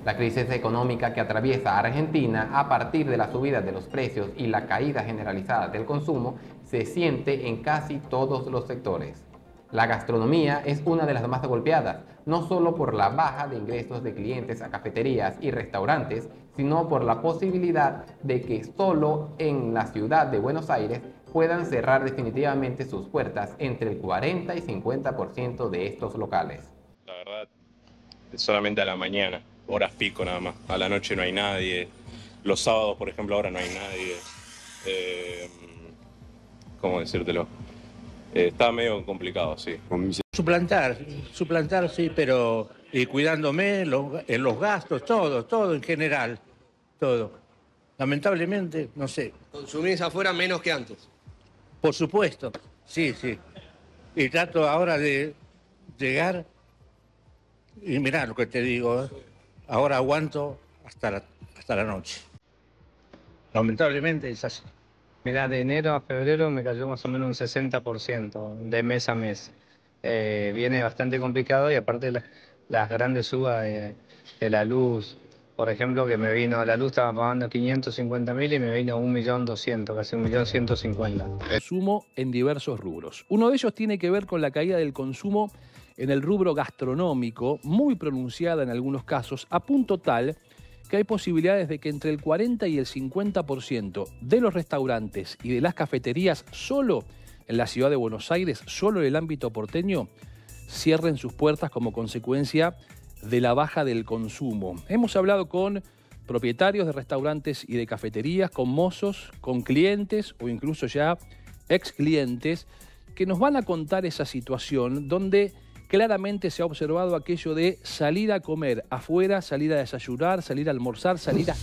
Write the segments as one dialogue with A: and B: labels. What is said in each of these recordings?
A: La crisis económica que atraviesa Argentina a partir de la subida de los precios y la caída generalizada del consumo se siente en casi todos los sectores. La gastronomía es una de las más golpeadas, no solo por la baja de ingresos de clientes a cafeterías y restaurantes, sino por la posibilidad de que solo en la ciudad de Buenos Aires puedan cerrar definitivamente sus puertas entre el 40 y 50% de estos locales.
B: La verdad, solamente a la mañana, horas pico nada más. A la noche no hay nadie. Los sábados, por ejemplo, ahora no hay nadie. ¿Cómo decírtelo? Está medio complicado, sí.
C: Suplantar, sí, pero cuidándome en los gastos, todo en general, todo. Lamentablemente, no sé.
D: ¿Consumís afuera menos que antes?
C: Por supuesto, sí. Y trato ahora de llegar y mirá lo que te digo, ahora aguanto hasta la noche. Lamentablemente es así.
E: Mirá, de enero a febrero me cayó más o menos un 60% de mes a mes. Viene bastante complicado y aparte las grandes subas de la luz, por ejemplo, que me vino, la luz estaba pagando 550.000 y me vino 1.200.000, casi 1.150.000.
F: Consumo en diversos rubros. Uno de ellos tiene que ver con la caída del consumo en el rubro gastronómico, muy pronunciada en algunos casos, a punto tal que hay posibilidades de que entre el 40 y el 50% de los restaurantes y de las cafeterías solo en la ciudad de Buenos Aires, solo en el ámbito porteño, cierren sus puertas como consecuencia de la baja del consumo. Hemos hablado con propietarios de restaurantes y de cafeterías, con mozos, con clientes o incluso ya ex clientes que nos van a contar esa situación donde claramente se ha observado aquello de salir a comer afuera, salir a desayunar, salir a almorzar, salir a...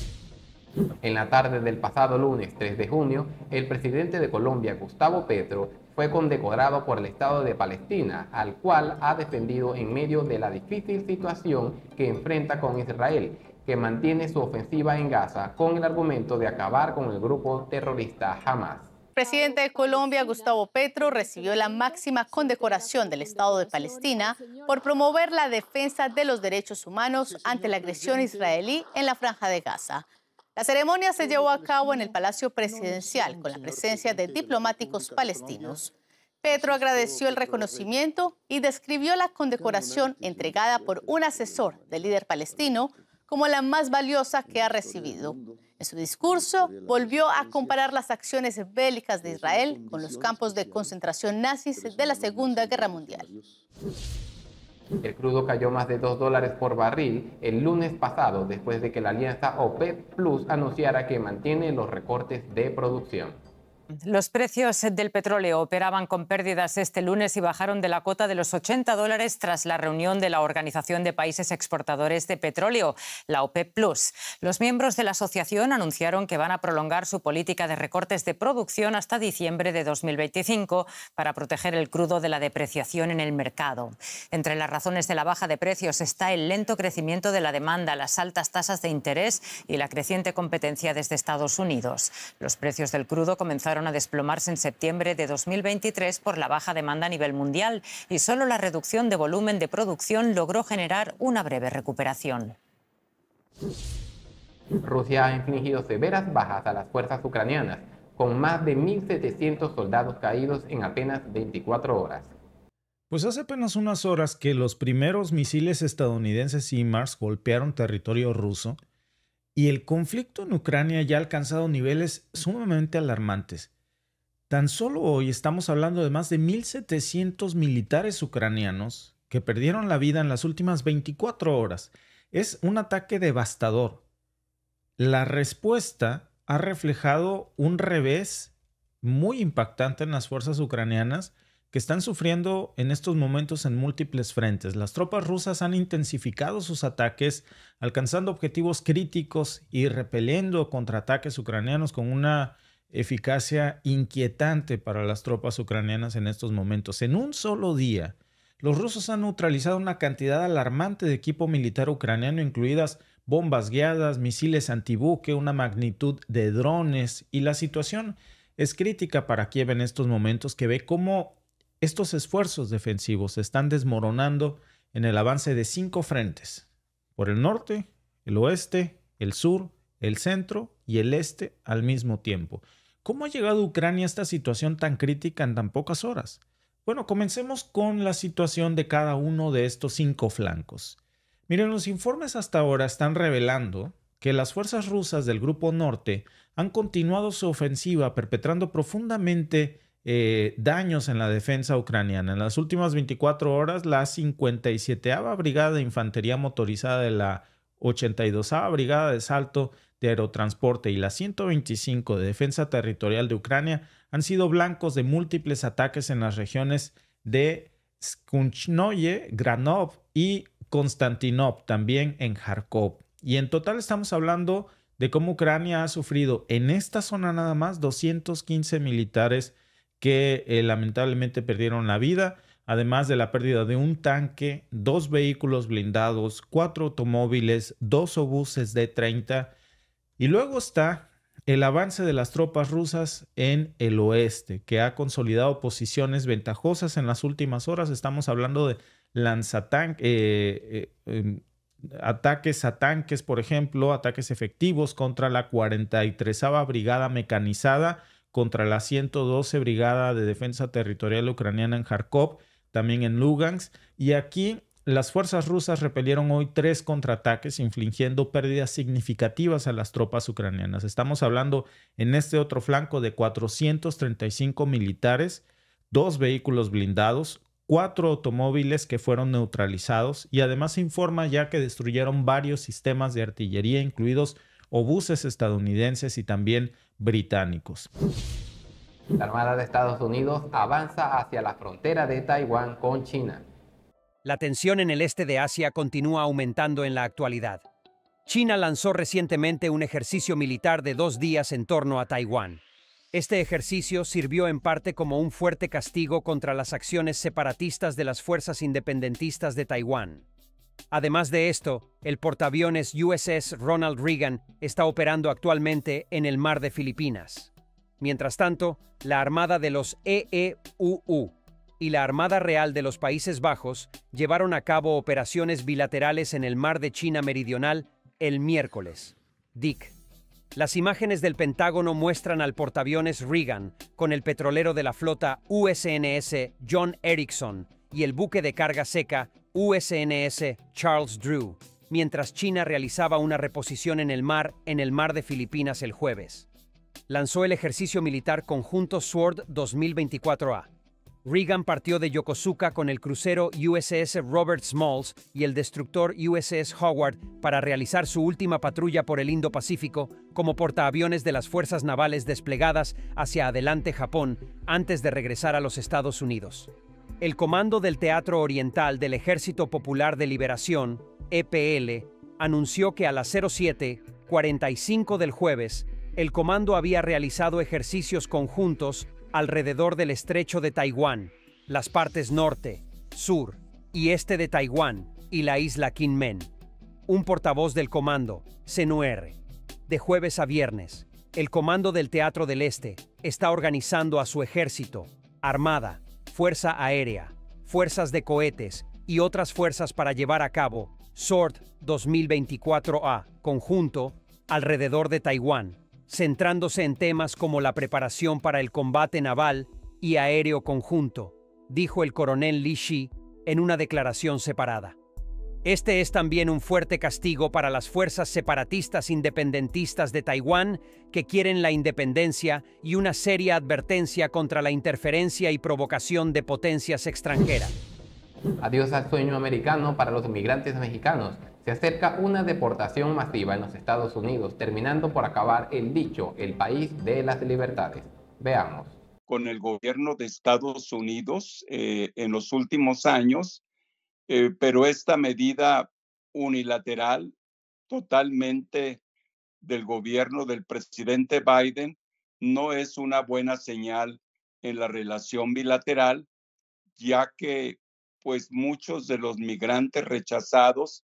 A: En la tarde del pasado lunes 3 de junio, el presidente de Colombia, Gustavo Petro, fue condecorado por el Estado de Palestina, al cual ha defendido en medio de la difícil situación que enfrenta con Israel, que mantiene su ofensiva en Gaza con el argumento de acabar con el grupo terrorista Hamas.
G: El presidente de Colombia, Gustavo Petro, recibió la máxima condecoración del Estado de Palestina por promover la defensa de los derechos humanos ante la agresión israelí en la Franja de Gaza. La ceremonia se llevó a cabo en el Palacio Presidencial con la presencia de diplomáticos palestinos. Petro agradeció el reconocimiento y describió la condecoración entregada por un asesor del líder palestino como la más valiosa que ha recibido. En su discurso, volvió a comparar las acciones bélicas de Israel con los campos de concentración nazis de la Segunda Guerra Mundial.
A: El crudo cayó más de $2 por barril el lunes pasado después de que la alianza OPEP Plus anunciara que mantiene los recortes de producción.
H: Los precios del petróleo operaban con pérdidas este lunes y bajaron de la cota de los $80 tras la reunión de la Organización de Países Exportadores de Petróleo, la OPEP Plus. Los miembros de la asociación anunciaron que van a prolongar su política de recortes de producción hasta diciembre de 2025 para proteger el crudo de la depreciación en el mercado. Entre las razones de la baja de precios está el lento crecimiento de la demanda, las altas tasas de interés y la creciente competencia desde Estados Unidos. Los precios del crudo comenzaron a desplomarse en septiembre de 2023 por la baja demanda a nivel mundial y solo la reducción de volumen de producción logró generar una breve recuperación.
A: Rusia ha infligido severas bajas a las fuerzas ucranianas, con más de 1.700 soldados caídos en apenas 24 horas.
I: Pues hace apenas unas horas que los primeros misiles estadounidenses HIMARS golpearon territorio ruso, y el conflicto en Ucrania ya ha alcanzado niveles sumamente alarmantes. Tan solo hoy estamos hablando de más de 1.700 militares ucranianos que perdieron la vida en las últimas 24 horas. Es un ataque devastador. La respuesta ha reflejado un revés muy impactante en las fuerzas ucranianas que están sufriendo en estos momentos en múltiples frentes. Las tropas rusas han intensificado sus ataques, alcanzando objetivos críticos y repeliendo contraataques ucranianos con una eficacia inquietante para las tropas ucranianas en estos momentos. En un solo día, los rusos han neutralizado una cantidad alarmante de equipo militar ucraniano, incluidas bombas guiadas, misiles antibuque, una magnitud de drones, y la situación es crítica para Kiev en estos momentos, que ve cómo estos esfuerzos defensivos se están desmoronando en el avance de 5 frentes. Por el norte, el oeste, el sur, el centro y el este al mismo tiempo. ¿Cómo ha llegado Ucrania a esta situación tan crítica en tan pocas horas? Bueno, comencemos con la situación de cada uno de estos 5 flancos. Miren, los informes hasta ahora están revelando que las fuerzas rusas del Grupo Norte han continuado su ofensiva perpetrando profundamente daños en la defensa ucraniana. En las últimas 24 horas, la 57ª Brigada de Infantería Motorizada de la 82ª Brigada de Salto de Aerotransporte y la 125 de Defensa Territorial de Ucrania han sido blancos de múltiples ataques en las regiones de Skunchnoye, Granov y Konstantinov, también en Kharkov. Y en total estamos hablando de cómo Ucrania ha sufrido en esta zona nada más 215 militares que lamentablemente perdieron la vida, además de la pérdida de un tanque, 2 vehículos blindados, 4 automóviles, 2 obuses D-30. Y luego está el avance de las tropas rusas en el oeste, que ha consolidado posiciones ventajosas en las últimas horas. Estamos hablando de ataques a tanques, por ejemplo, ataques efectivos contra la 43ª Brigada Mecanizada, contra la 112 Brigada de Defensa Territorial Ucraniana en Kharkov, también en Lugansk. Y aquí las fuerzas rusas repelieron hoy 3 contraataques, infligiendo pérdidas significativas a las tropas ucranianas. Estamos hablando en este otro flanco de 435 militares, 2 vehículos blindados, 4 automóviles que fueron neutralizados y además se informa ya que destruyeron varios sistemas de artillería, incluidos obuses estadounidenses y también británicos.
A: La Armada de Estados Unidos avanza hacia la frontera de Taiwán con China.
J: La tensión en el este de Asia continúa aumentando en la actualidad. China lanzó recientemente un ejercicio militar de 2 días en torno a Taiwán. Este ejercicio sirvió en parte como un fuerte castigo contra las acciones separatistas de las fuerzas independentistas de Taiwán. Además de esto, el portaaviones USS Ronald Reagan está operando actualmente en el mar de Filipinas. Mientras tanto, la Armada de los EEUU y la Armada Real de los Países Bajos llevaron a cabo operaciones bilaterales en el mar de China Meridional el miércoles. Dick. Las imágenes del Pentágono muestran al portaaviones Reagan con el petrolero de la flota USNS John Erickson y el buque de carga seca USNS Charles Drew, mientras China realizaba una reposición en el mar de Filipinas el jueves. Lanzó el ejercicio militar conjunto SWORD 2024A. Reagan partió de Yokosuka con el crucero USS Robert Smalls y el destructor USS Howard para realizar su última patrulla por el Indo-Pacífico como portaaviones de las fuerzas navales desplegadas hacia adelante Japón antes de regresar a los Estados Unidos. El Comando del Teatro Oriental del Ejército Popular de Liberación, EPL, anunció que a las 07:45 del jueves, el comando había realizado ejercicios conjuntos alrededor del estrecho de Taiwán, las partes norte, sur y este de Taiwán y la isla Kinmen. Un portavoz del comando, CNUR. De jueves a viernes, el Comando del Teatro del Este está organizando a su ejército, armada, fuerza aérea, fuerzas de cohetes y otras fuerzas para llevar a cabo SWORD 2024A conjunto alrededor de Taiwán, centrándose en temas como la preparación para el combate naval y aéreo conjunto, dijo el coronel Li Shi en una declaración separada. Este es también un fuerte castigo para las fuerzas separatistas independentistas de Taiwán que quieren la independencia y una seria advertencia contra la interferencia y provocación de potencias extranjeras.
A: Adiós al sueño americano para los inmigrantes mexicanos. Se acerca una deportación masiva en los Estados Unidos, terminando por acabar el dicho, el país de las libertades. Veamos.
K: Con el gobierno de Estados Unidos en los últimos años, pero esta medida unilateral totalmente del gobierno del presidente Biden no es una buena señal en la relación bilateral, ya que pues muchos de los migrantes rechazados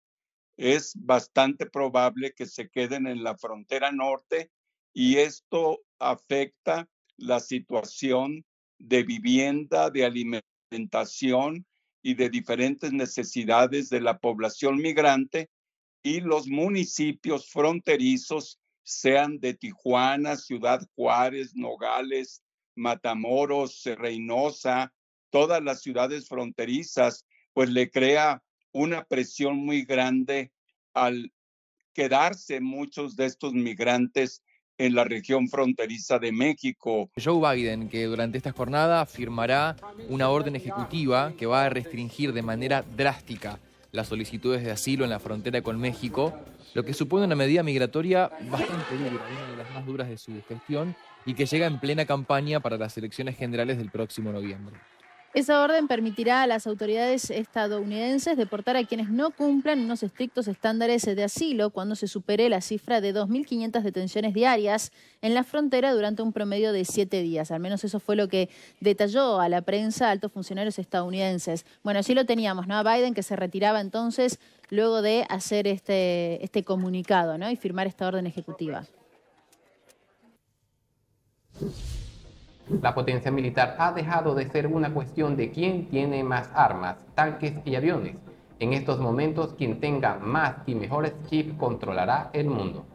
K: es bastante probable que se queden en la frontera norte y esto afecta la situación de vivienda, de alimentación y de diferentes necesidades de la población migrante y los municipios fronterizos, sean de Tijuana, Ciudad Juárez, Nogales, Matamoros, Reynosa, todas las ciudades fronterizas, pues le crea una presión muy grande al quedarse muchos de estos migrantes en la región fronteriza de México.
L: Joe Biden, que durante esta jornada firmará una orden ejecutiva que va a restringir de manera drástica las solicitudes de asilo en la frontera con México, lo que supone una medida migratoria bastante dura, una de las más duras de su gestión, y que llega en plena campaña para las elecciones generales del próximo noviembre.
M: Esa orden permitirá a las autoridades estadounidenses deportar a quienes no cumplan unos estrictos estándares de asilo cuando se supere la cifra de 2.500 detenciones diarias en la frontera durante un promedio de 7 días. Al menos eso fue lo que detalló a la prensa altos funcionarios estadounidenses. Bueno, sí lo teníamos, ¿no? A Biden, que se retiraba entonces luego de hacer este comunicado, ¿no? Y firmar esta orden ejecutiva.
A: La potencia militar ha dejado de ser una cuestión de quién tiene más armas, tanques y aviones. En estos momentos, quien tenga más y mejores chips controlará el mundo.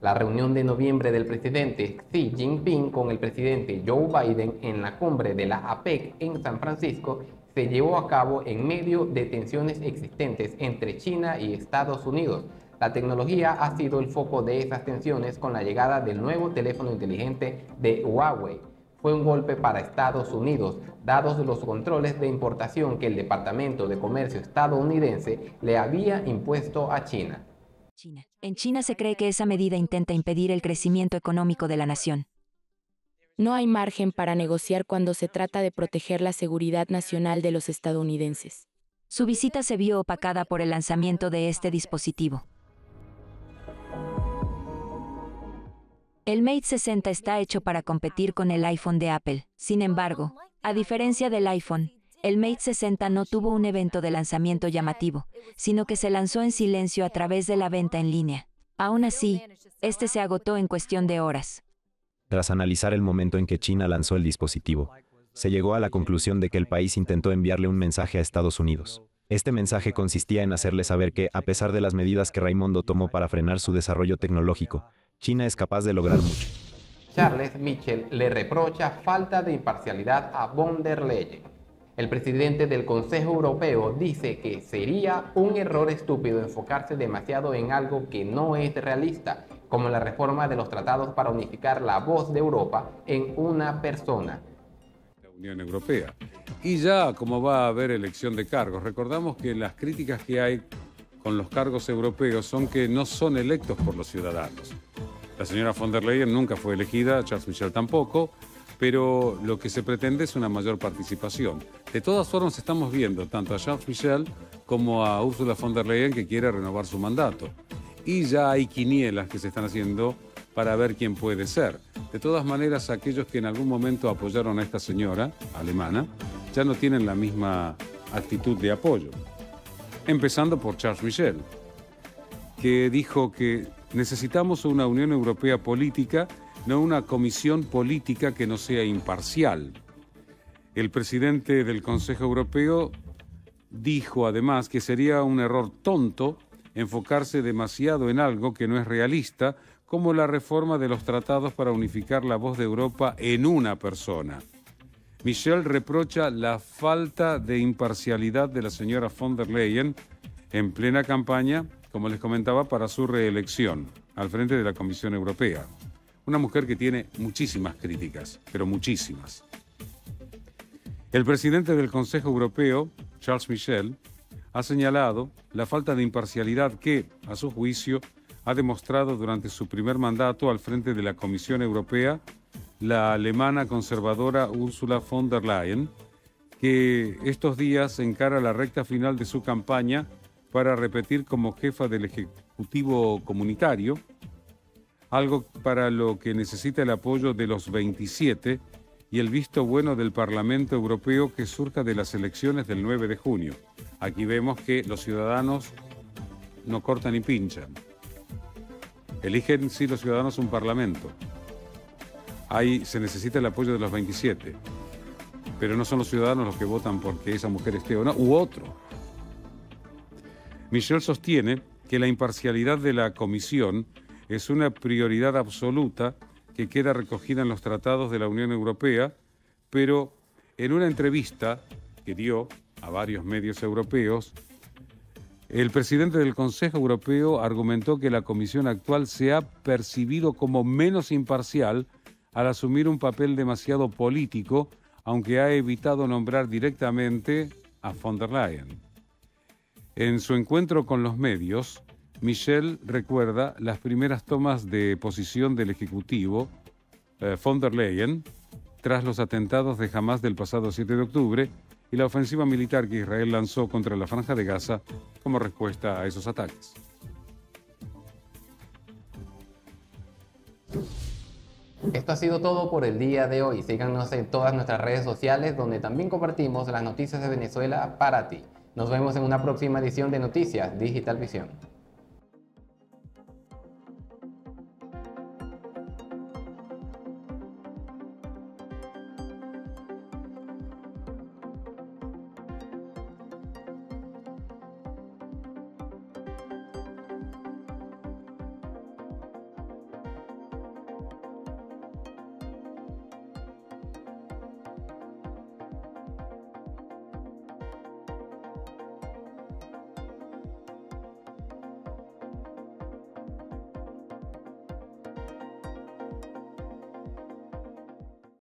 A: La reunión de noviembre del presidente Xi Jinping con el presidente Joe Biden en la cumbre de la APEC en San Francisco se llevó a cabo en medio de tensiones existentes entre China y Estados Unidos. La tecnología ha sido el foco de esas tensiones con la llegada del nuevo teléfono inteligente de Huawei. Fue un golpe para Estados Unidos, dados los controles de importación que el Departamento de Comercio estadounidense le había impuesto a China.
N: En China se cree que esa medida intenta impedir el crecimiento económico de la nación.
O: No hay margen para negociar cuando se trata de proteger la seguridad nacional de los estadounidenses.
N: Su visita se vio opacada por el lanzamiento de este dispositivo. El Mate 60 está hecho para competir con el iPhone de Apple. Sin embargo, a diferencia del iPhone, el Mate 60 no tuvo un evento de lanzamiento llamativo, sino que se lanzó en silencio a través de la venta en línea. Aún así, este se agotó en cuestión de horas.
P: Tras analizar el momento en que China lanzó el dispositivo, se llegó a la conclusión de que el país intentó enviarle un mensaje a Estados Unidos. Este mensaje consistía en hacerle saber que, a pesar de las medidas que Raimondo tomó para frenar su desarrollo tecnológico, China es capaz de lograr mucho.
A: Charles Michel le reprocha falta de imparcialidad a von der Leyen. El presidente del Consejo Europeo dice que sería un error estúpido enfocarse demasiado en algo que no es realista, como la reforma de los tratados para unificar la voz de Europa en una persona.
Q: La Unión Europea. Y ya como va a haber elección de cargos, recordamos que las críticas que hay con los cargos europeos son que no son electos por los ciudadanos. La señora von der Leyen nunca fue elegida, Charles Michel tampoco, pero lo que se pretende es una mayor participación. De todas formas, estamos viendo tanto a Charles Michel como a Ursula von der Leyen que quiere renovar su mandato. Y ya hay quinielas que se están haciendo para ver quién puede ser. De todas maneras, aquellos que en algún momento apoyaron a esta señora alemana ya no tienen la misma actitud de apoyo. Empezando por Charles Michel, que dijo que necesitamos una Unión Europea política, no una comisión política que no sea imparcial. El presidente del Consejo Europeo dijo además que sería un error tonto enfocarse demasiado en algo que no es realista, como la reforma de los tratados para unificar la voz de Europa en una persona. Michel reprocha la falta de imparcialidad de la señora von der Leyen en plena campaña, como les comentaba, para su reelección al frente de la Comisión Europea. Una mujer que tiene muchísimas críticas, pero muchísimas. El presidente del Consejo Europeo, Charles Michel, ha señalado la falta de imparcialidad que, a su juicio, ha demostrado durante su primer mandato al frente de la Comisión Europea la alemana conservadora Ursula von der Leyen, que estos días encara la recta final de su campaña para repetir como jefa del Ejecutivo Comunitario, algo para lo que necesita el apoyo de los 27 y el visto bueno del Parlamento Europeo que surja de las elecciones del 9 de junio. Aquí vemos que los ciudadanos no cortan ni pinchan. Eligen, sí, los ciudadanos un parlamento. Ahí se necesita el apoyo de los 27, pero no son los ciudadanos los que votan porque esa mujer esté o no, u otro. Michel sostiene que la imparcialidad de la Comisión es una prioridad absoluta que queda recogida en los tratados de la Unión Europea, pero en una entrevista que dio a varios medios europeos, el presidente del Consejo Europeo argumentó que la Comisión actual se ha percibido como menos imparcial al asumir un papel demasiado político, aunque ha evitado nombrar directamente a von der Leyen. En su encuentro con los medios, Michel recuerda las primeras tomas de posición del Ejecutivo, von der Leyen, tras los atentados de Hamás del pasado 7 de octubre y la ofensiva militar que Israel lanzó contra la Franja de Gaza como respuesta a esos ataques.
A: Esto ha sido todo por el día de hoy. Síganos en todas nuestras redes sociales, donde también compartimos las noticias de Venezuela para ti. Nos vemos en una próxima edición de Noticias Digital Visión.